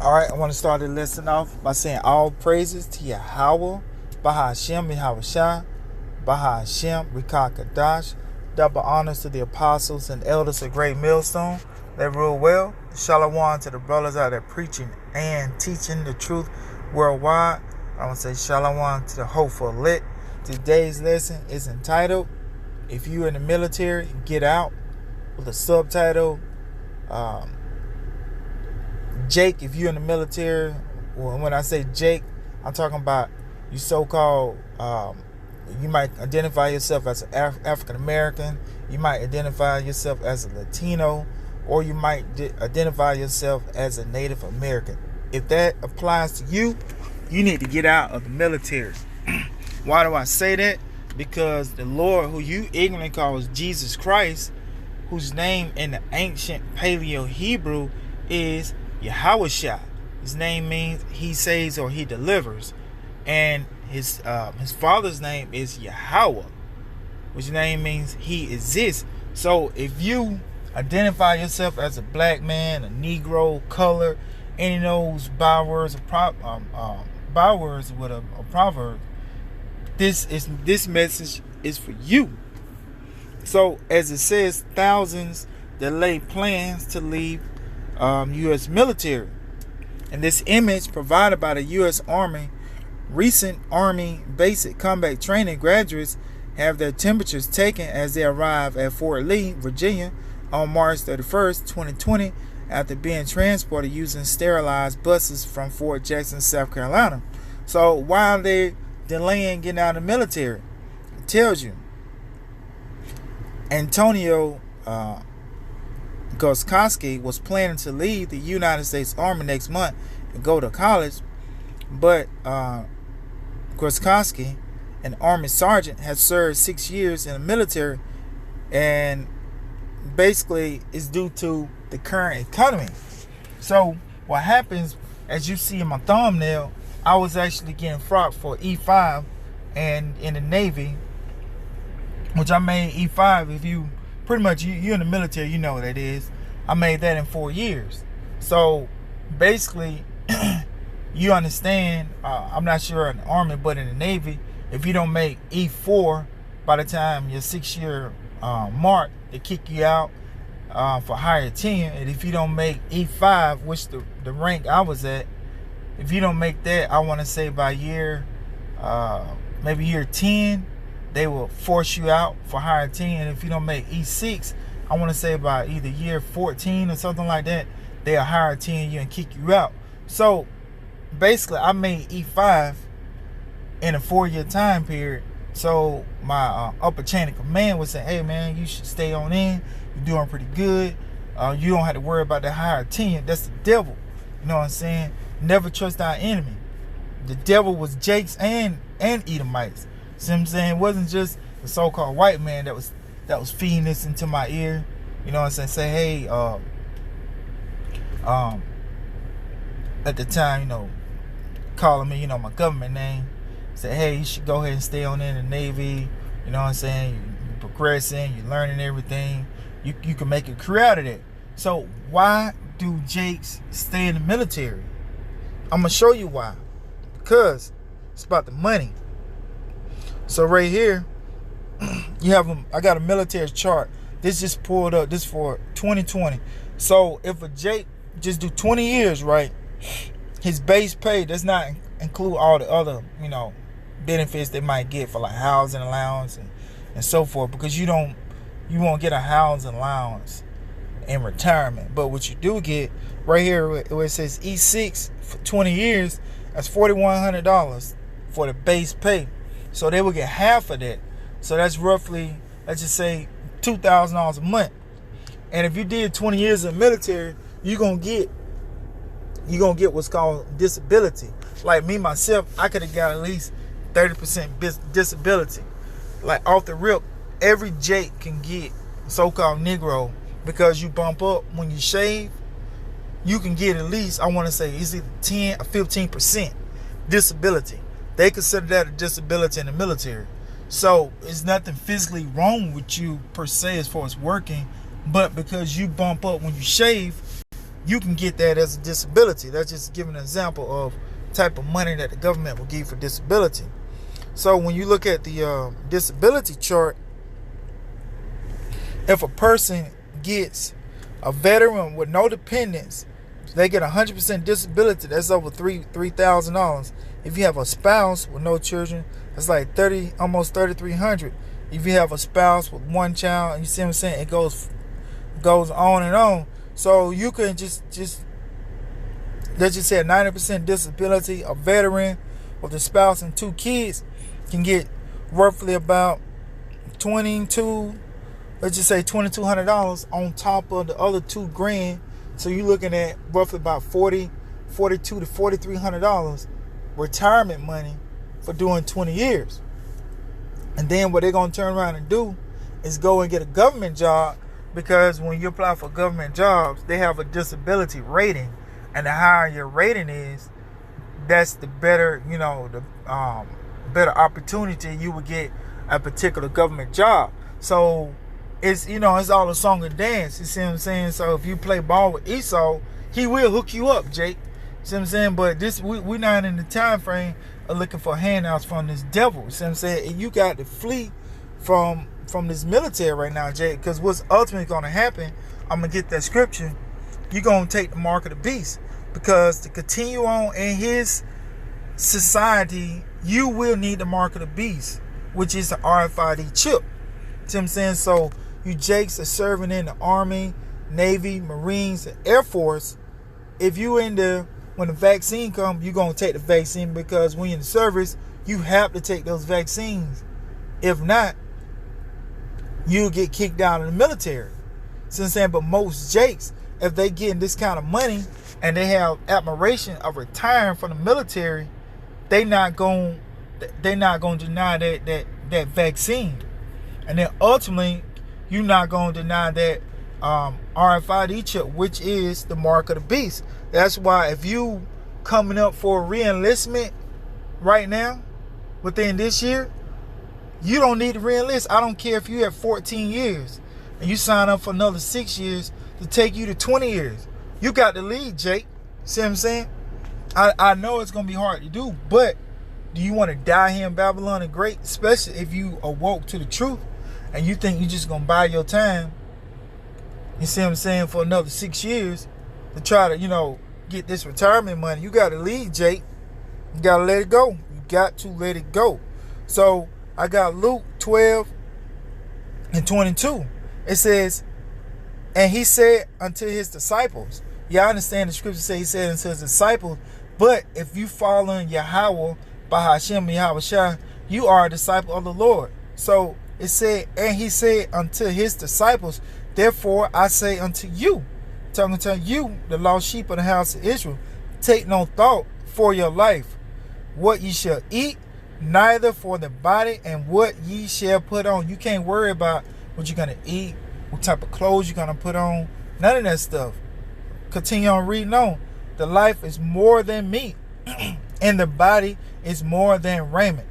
Alright, I want to start the lesson off by saying all praises to Yahweh, Baha Hashem, Yahweh Shah, Baha Hashem, Rikah Kadash. Double honors to the apostles and elders of Great Millstone that rule well. Shalom to the brothers out there preaching and teaching the truth worldwide. I want to say shalom to the hopeful lit. Today's lesson is entitled, If You're in the Military, Get Out, with a subtitle, Jake, if you're in the military. Well, when I say Jake, I'm talking about you so-called, you might identify yourself as an African American, you might identify yourself as a Latino, or you might identify yourself as a Native American. If that applies to you, you need to get out of the military. Why do I say that? Because the Lord, who you ignorantly call Jesus Christ, whose name in the ancient Paleo Hebrew is Yahweh Shah. His name means he saves or he delivers. And his father's name is Yahweh, which name means he exists. So if you identify yourself as a black man, a Negro, color, any of those bywords with a proverb, this message is for you. So as it says, thousands delay plans to leave U.S. military. And this image provided by the U.S. Army. Recent Army basic combat training graduates have their temperatures taken as they arrive at Fort Lee, Virginia on March 31st, 2020, after being transported using sterilized buses from Fort Jackson, South Carolina. So while they're delaying getting out of the military, it tells you Antonio Goskowski was planning to leave the United States Army next month and go to college, but Goskowski, an Army sergeant, has served 6 years in the military, and basically it's due to the current economy. So what happens, as you see in my thumbnail, I was actually getting frocked for E5 and in the Navy, which I made E5. If you pretty much you're in the military, you know what that is. I made that in 4 years. So basically, you understand, I'm not sure in the Army, but in the Navy, if you don't make E4 by the time your 6-year mark, they kick you out for higher tenure. And if you don't make E5, which the rank I was at, if you don't make that, I want to say by year, maybe year 10, they will force you out for higher tenure. And if you don't make E6, I want to say by either year 14 or something like that, they'll hire tenure you and kick you out. So basically, I made E5 in a 4-year time period. So my upper chain of command would say, hey man, you should stay on in. You're doing pretty good. You don't have to worry about that higher tenure. That's the devil. You know what I'm saying? Never trust our enemy. The devil was Jakes and Edomites. See what I'm saying? It wasn't just the so-called white man that was feeding this into my ear. You know what I'm saying? Say, hey, at the time, you know, calling me, you know, my government name. Say, hey, you should go ahead and stay on in the Navy. You know what I'm saying? You're progressing, you're learning everything. You can make a career out of that. So why do Jakes stay in the military? I'm going to show you why. Because it's about the money. So right here, you have I got a military chart. This just pulled up. This for 2020. So if a Jake just do 20 years, right, his base pay does not include all the other, you know, benefits they might get for like housing allowance and so forth, because you won't get a housing allowance in retirement. But what you do get right here where it says E6 for 20 years, that's $4,100 for the base pay. So they will get half of that. So that's roughly, let's just say, $2,000 a month. And if you did 20 years in the military, you're gonna get what's called disability. Like me myself, I could have got at least 30% disability. Like off the rip, every Jake can get so-called Negro, because you bump up when you shave. You can get at least, I want to say, is it 10 or 15% disability. They consider that a disability in the military. So it's nothing physically wrong with you per se as far as working, but because you bump up when you shave, you can get that as a disability. That's just giving an example of type of money that the government will give for disability. So when you look at the disability chart, if a person gets a veteran with no dependents, they get 100% disability. That's over $3,000. If you have a spouse with no children, that's like almost $3,300. If you have a spouse with one child, you see what I'm saying? It goes on and on. So you can just let's just say a 90% disability. A veteran with a spouse and 2 kids can get roughly about $2,200 on top of the other $2,000. So you're looking at roughly about $4,200 to $4,300 retirement money for doing 20 years. And then what they're going to turn around and do is go and get a government job, because when you apply for government jobs, they have a disability rating, and the higher your rating is, that's the better, the better opportunity you will get a particular government job. So it's all a song and dance. You see what I'm saying? So if you play ball with Esau, he will hook you up, Jake. See what I'm saying? But we're not in the time frame of looking for handouts from this devil. See what I'm saying? And you got to flee from this military right now, Jake, because what's ultimately going to happen, I'm going to get that scripture, you're going to take the mark of the beast, because to continue on in his society, you will need the mark of the beast, which is the RFID chip. See what I'm saying? So you Jakes are serving in the Army, Navy, Marines, and Air Force. If you when the vaccine comes, you're going to take the vaccine, because when you're in the service, you have to take those vaccines. If not, you'll get kicked out of the military. See what I'm saying? But most Jakes, if they getting this kind of money and they have admiration of retiring from the military, they not going to deny that vaccine. And then ultimately, you're not going to deny that RFID chip, which is the mark of the beast. That's why if you coming up for re-enlistment right now, within this year, you don't need to re-enlist. I don't care if you have 14 years and you sign up for another 6 years to take you to 20 years. You got the lead, Jake. See what I'm saying? I know it's going to be hard to do, but do you want to die here in Babylon the Great? Especially if you awoke to the truth and you think you're just going to buy your time, you see what I'm saying, for another 6 years to try to, get this retirement money. You got to lead, Jake. You got to let it go. You got to let it go. So I got Luke 12:22. It says, and he said unto his disciples. Yeah, I understand the scripture say he said unto his disciples, but if you follow in Yahweh, Bahashem Yahushua, you are a disciple of the Lord. So it said, and he said unto his disciples, therefore I say unto you, talking to you, the lost sheep of the house of Israel, take no thought for your life, what ye shall eat, neither for the body and what ye shall put on. You can't worry about what you're going to eat, what type of clothes you're going to put on, none of that stuff. Continue on reading on. The life is more than meat, and the body is more than raiment.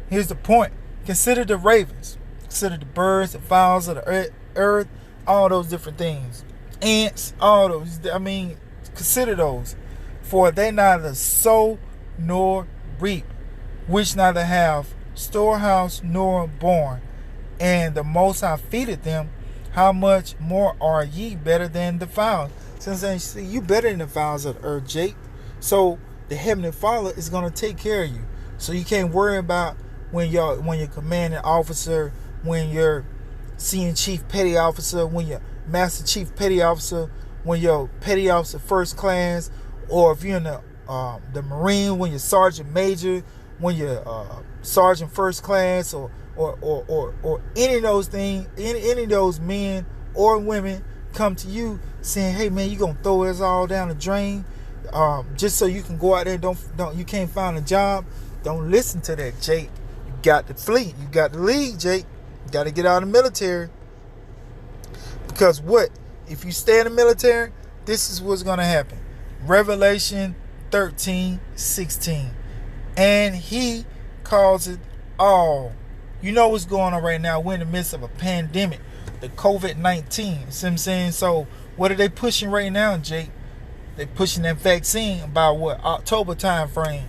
Here's the point. Consider the ravens. Consider the birds, the fowls of the earth, all those different things. Ants, all those. Consider those. For they neither sow nor reap, which neither have storehouse nor barn, and the Most High feedeth them. How much more are ye better than the fowls? Since you better than the fowls of the earth, Jake. So the Heavenly Father is going to take care of you. So you can't worry about when you're commanding officer, when you're senior chief petty officer, when you're master chief petty officer, when you're petty officer first class, or if you're in the Marine, when you're sergeant major, when you're sergeant first class, or any of those things, any of those men or women come to you saying, hey man, you gonna throw us all down the drain just so you can go out there and don't you can't find a job. Don't listen to that, Jake. You got to flee. You got to leave, Jake. You got to get out of the military. Because what? If you stay in the military, this is what's going to happen. Revelation 13:16. And he calls it all. You know what's going on right now. We're in the midst of a pandemic. The COVID-19. See what I'm saying? So what are they pushing right now, Jake? They pushing that vaccine about what, October time frame.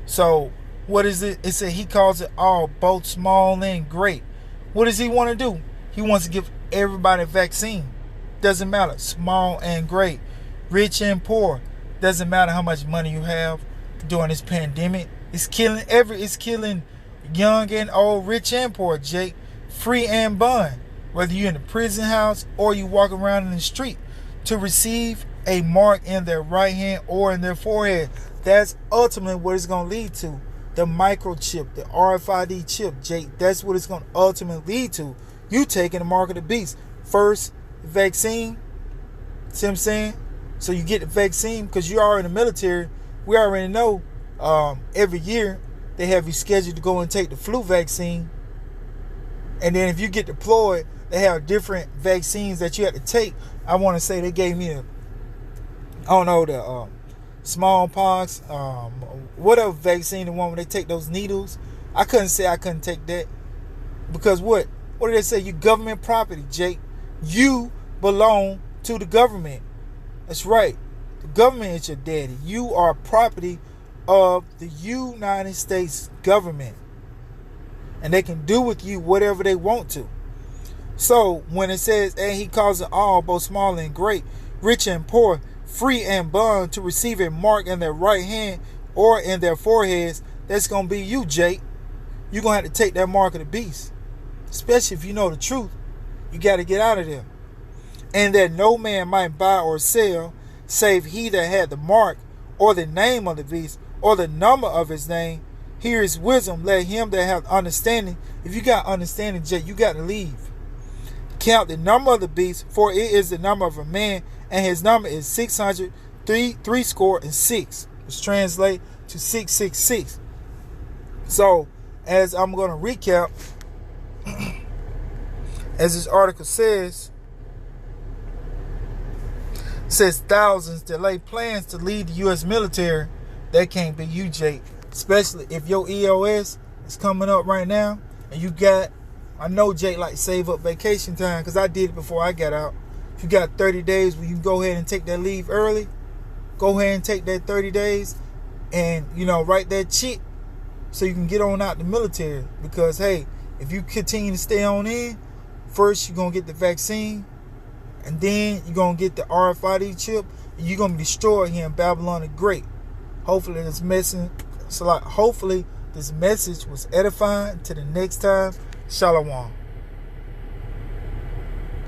So what is it? It said he calls it all, both small and great. What does he want to do? He wants to give everybody a vaccine. Doesn't matter, small and great, rich and poor. Doesn't matter how much money you have. During this pandemic, it's killing young and old, rich and poor, Jake. Free and bond. Whether you're in a prison house or you walk around in the street, to receive a mark in their right hand or in their forehead. That's ultimately what it's going to lead to. The microchip, the RFID chip, Jake. That's what it's going to ultimately lead to. You taking the mark of the beast. First, vaccine. See what I'm saying? So you get the vaccine because you are in the military. We already know every year they have you scheduled to go and take the flu vaccine. And then if you get deployed, they have different vaccines that you have to take. I want to say they gave me the smallpox, whatever vaccine, the one where they take those needles. I couldn't take that. Because what? What did they say? You government property, Jake. You belong to the government. That's right. The government is your daddy. You are property of the United States government. And they can do with you whatever they want to. So when it says, and he calls it all, both small and great, rich and poor, free and bond, to receive a mark in their right hand or in their foreheads, that's going to be you, Jake. You're going to have to take that mark of the beast. Especially if you know the truth. You got to get out of there. And that no man might buy or sell, save he that had the mark, or the name of the beast, or the number of his name. Here is wisdom. Let him that have understanding. If you got understanding, Jake, you got to leave. Count the number of the beast, for it is the number of a man, and his number is 636, which translates to 666. So, as I'm going to recap, as this article says thousands that lay plans to lead the U.S. military. That can't be you, Jake. Especially if your EOS is coming up right now, and you got, I know Jake like save up vacation time, because I did it before I got out. If you got 30 days where you go ahead and take that leave early, go ahead and take that 30 days and, write that check so you can get on out the military. Because, hey, if you continue to stay on in, first you're going to get the vaccine, and then you're going to get the RFID chip, and you're going to be destroyed here in Babylon the Great. Hopefully this message was edifying. Till the next time, Shalom.